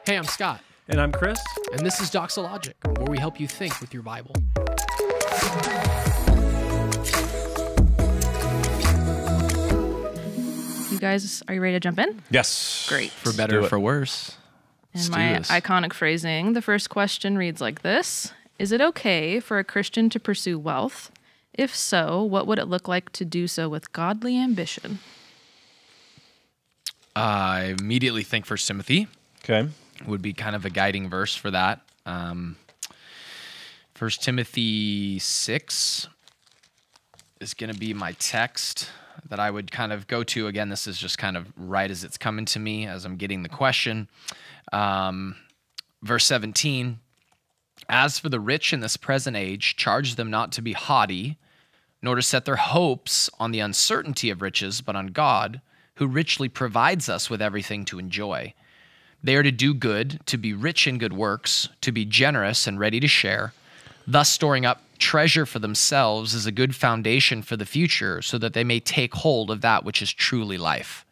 Hey, I'm Scott. And I'm Chris. And this is Doxologic, where we help you think with your Bible. You guys, are you ready to jump in? Yes. Great. For better or for worse. In my iconic phrasing, the first question reads like this. Is it okay for a Christian to pursue wealth? If so, what would it look like to do so with godly ambition? I immediately think 1 Timothy. Okay. Would be kind of a guiding verse for that. 1 Timothy 6 is going to be my text that I would kind of go to. Again, this is just kind of right as it's coming to me as I'm getting the question. Verse 17, as for the rich in this present age, charge them not to be haughty, nor to set their hopes on the uncertainty of riches, but on God, who richly provides us with everything to enjoy. They are to do good, to be rich in good works, to be generous and ready to share, thus storing up treasure for themselves as a good foundation for the future, so that they may take hold of that which is truly life.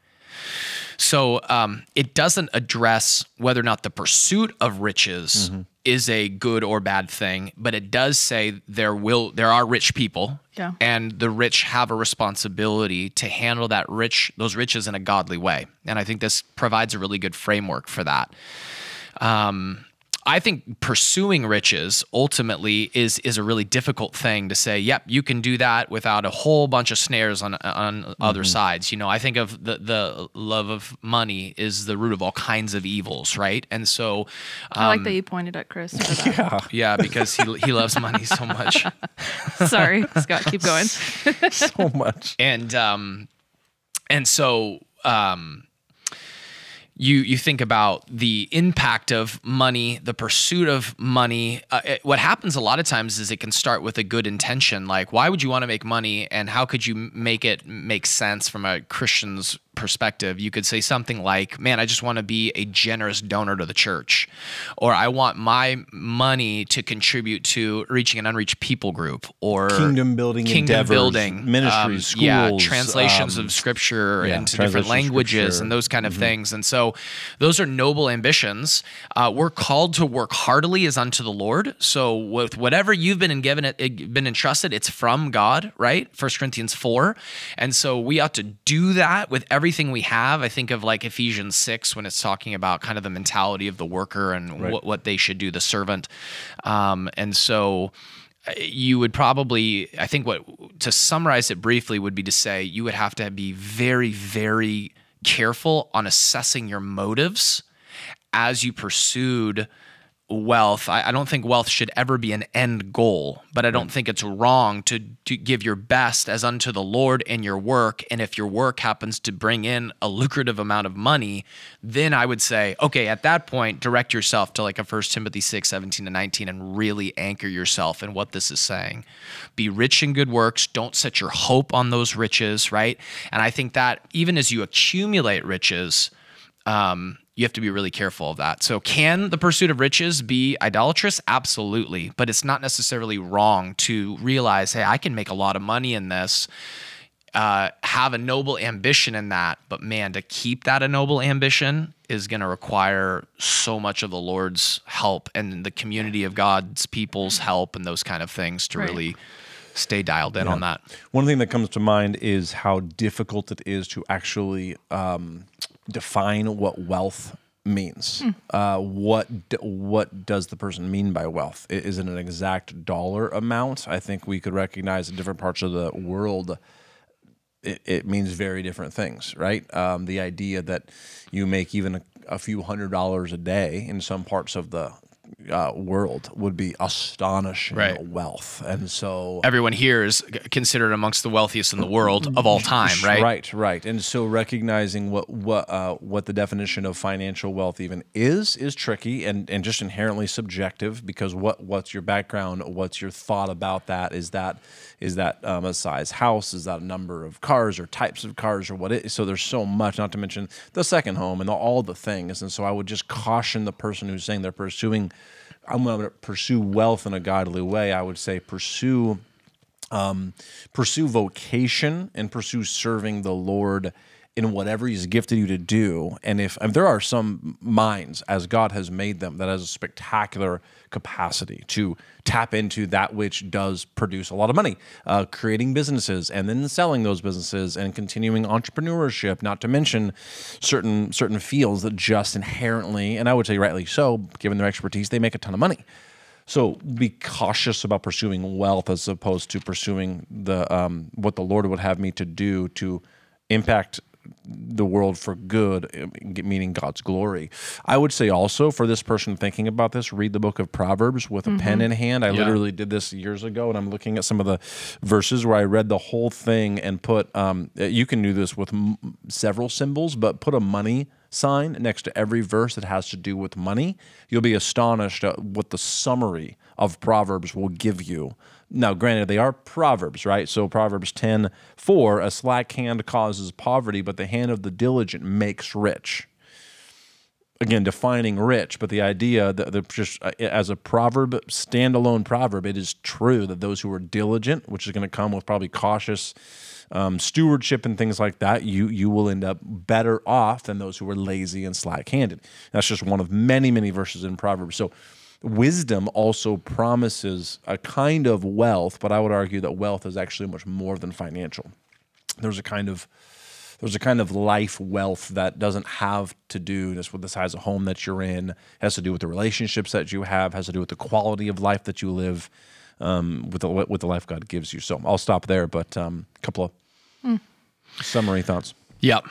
So it doesn't address whether or not the pursuit of riches is a good or bad thing, but it does say there are rich people, and the rich have a responsibility to handle those riches in a godly way. And I think this provides a really good framework for that. I think pursuing riches ultimately is a really difficult thing to say, yep, you can do that without a whole bunch of snares on other sides. You know, I think of the love of money is the root of all kinds of evils, right? And so I like that you pointed at Chris. For that. Yeah, because he loves money so much. Sorry, Scott, keep going. So much. And so You think about the impact of money, the pursuit of money. What happens a lot of times is it can start with a good intention, like why would you want to make money, and how could you make it make sense from a Christian's perspective? You could say something like, man, I just want to be a generous donor to the church, or I want my money to contribute to reaching an unreached people group, or kingdom building endeavors, ministries, schools, translations of scripture into different languages and those kind of things. And so those are noble ambitions. We're called to work heartily as unto the Lord. So with whatever you've been entrusted, it's from God, right? 1 Corinthians 4. And so we ought to do that with everything we have. I think of like Ephesians 6 when it's talking about kind of the mentality of the worker and what they should do, the servant. And so you would probably, I think to summarize it briefly would be to say you would have to be very, very careful on assessing your motives as you pursued wealth. I don't think wealth should ever be an end goal, but I don't think it's wrong to give your best as unto the Lord in your work. And if your work happens to bring in a lucrative amount of money, then I would say, okay, at that point, direct yourself to like a 1 Timothy 6, 17 to 19 and really anchor yourself in what this is saying. Be rich in good works. Don't set your hope on those riches, right? And I think that even as you accumulate riches, you have to be really careful of that. So can the pursuit of riches be idolatrous? Absolutely. But it's not necessarily wrong to realize, hey, I can make a lot of money in this, have a noble ambition in that. But man, to keep that a noble ambition is going to require so much of the Lord's help and the community of God's people's help and those kind of things to really stay dialed in on that. One thing that comes to mind is how difficult it is to actually define what wealth means. What does the person mean by wealth? Is it an exact dollar amount? I think we could recognize in different parts of the world it means very different things, right? The idea that you make even a few $100s a day in some parts of the world would be astonishing wealth. And so everyone here is considered amongst the wealthiest in the world of all time, right? Right. And so recognizing what the definition of financial wealth even is tricky and just inherently subjective, because what's your background? What's your thought about that? Is that a size house? Is that a number of cars or types of cars or what? So there's so much, not to mention the second home and all the things. And so I would just caution the person who's saying they're pursuing, I'm going to pursue wealth in a godly way. I would say pursue vocation and pursue serving the Lord in whatever he's gifted you to do. And if there are some minds, as God has made them, that has a spectacular capacity to tap into that which does produce a lot of money, creating businesses and then selling those businesses and continuing entrepreneurship, not to mention certain fields that just inherently, and I would say rightly so, given their expertise, they make a ton of money. So be cautious about pursuing wealth as opposed to pursuing the what the Lord would have me to do to impact the world for good, meaning God's glory. I would say also for this person thinking about this, read the book of Proverbs with a pen in hand. I literally did this years ago, and I'm looking at some of the verses where I read the whole thing and put, you can do this with several symbols, but put a money sign next to every verse that has to do with money. You'll be astonished at what the summary of Proverbs will give you. Now, granted, they are Proverbs, right? So Proverbs 10:4, a slack hand causes poverty, but the hand of the diligent makes rich. Again, defining rich, but the idea that just as a proverb, standalone proverb, it is true that those who are diligent, which is going to come with probably cautious stewardship and things like that, you will end up better off than those who are lazy and slack-handed. That's just one of many, many verses in Proverbs. So wisdom also promises a kind of wealth, but I would argue that wealth is actually much more than financial. There's a kind of life wealth that doesn't have to do just with the size of home that you're in. It has to do with the relationships that you have, has to do with the quality of life that you live, with the life God gives you. So I'll stop there, but a couple of summary thoughts. Yeah.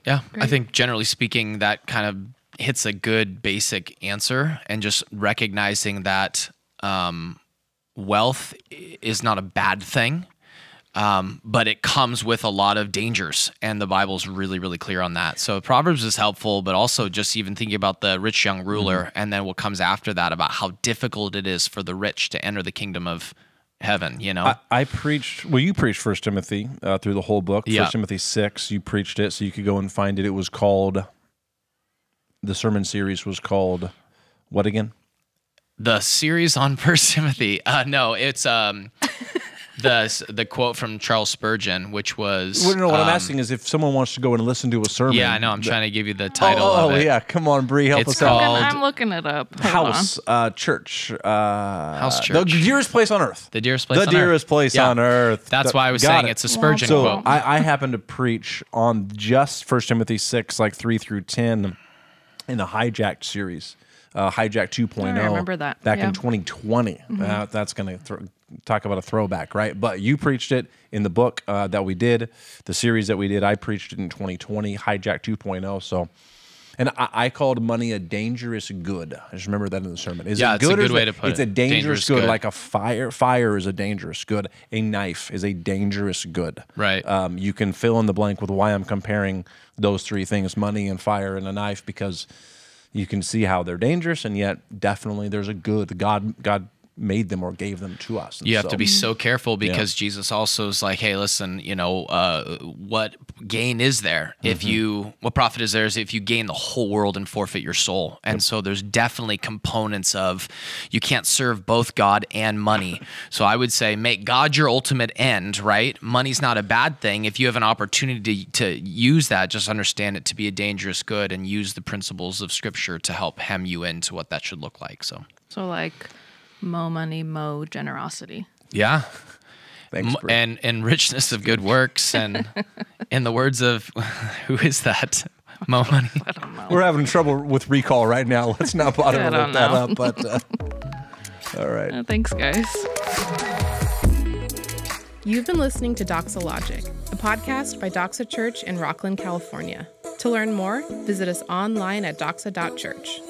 Great. Great. I think generally speaking, that kind of hits a good basic answer, and just recognizing that wealth is not a bad thing, but it comes with a lot of dangers, and the Bible's really, really clear on that. So Proverbs is helpful, but also just even thinking about the rich young ruler, and then what comes after that about how difficult it is for the rich to enter the kingdom of heaven, you know? I preached, you preached 1 Timothy through the whole book. 1 Timothy 6, you preached it, so you could go and find it. It was called... The sermon series was called what again? The series on 1 Timothy. No, it's the quote from Charles Spurgeon, which was... Well, no, what I'm asking is if someone wants to go and listen to a sermon... Yeah, I know. I'm trying to give you the title of it. Oh, yeah. Come on, Bree, help us out. I'm looking it up. Hold Church. House Church. The dearest place on earth. The dearest place on earth. The dearest place on earth. That's why I was saying it's a Spurgeon quote. So I happen to preach on just 1 Timothy 6, like 3 through 10, in the Hijacked series, Hijack 2.0. I remember that. Back in 2020. That's going to talk about a throwback, right? But you preached it in the book that we did, the series that we did. I preached it in 2020, Hijack 2.0. So, and I called money a dangerous good. I just remember that in the sermon. It's a good way to put it. It's a dangerous good, like a fire. Fire is a dangerous good. A knife is a dangerous good. Right. You can fill in the blank with why I'm comparing those three things, money and fire and a knife, because you can see how they're dangerous, and yet definitely there's a good. God made them or gave them to us. You have to be so careful, because Jesus also is like, hey, listen, what gain is there if what profit is there is if you gain the whole world and forfeit your soul? And so there's definitely components of you can't serve both God and money. So I would say make God your ultimate end, right? Money's not a bad thing. If you have an opportunity to use that, just understand it to be a dangerous good and use the principles of Scripture to help hem you into what that should look like. So like... Mo money, mo generosity. Yeah. Thanks, and richness of good works. And in the words of, who is that? Mo money. I don't know. We're having trouble with recall right now. Let's not bother to look that up. But all right. Thanks, guys. You've been listening to Doxologic, a podcast by Doxa Church in Rockland, California. To learn more, visit us online at doxa.church.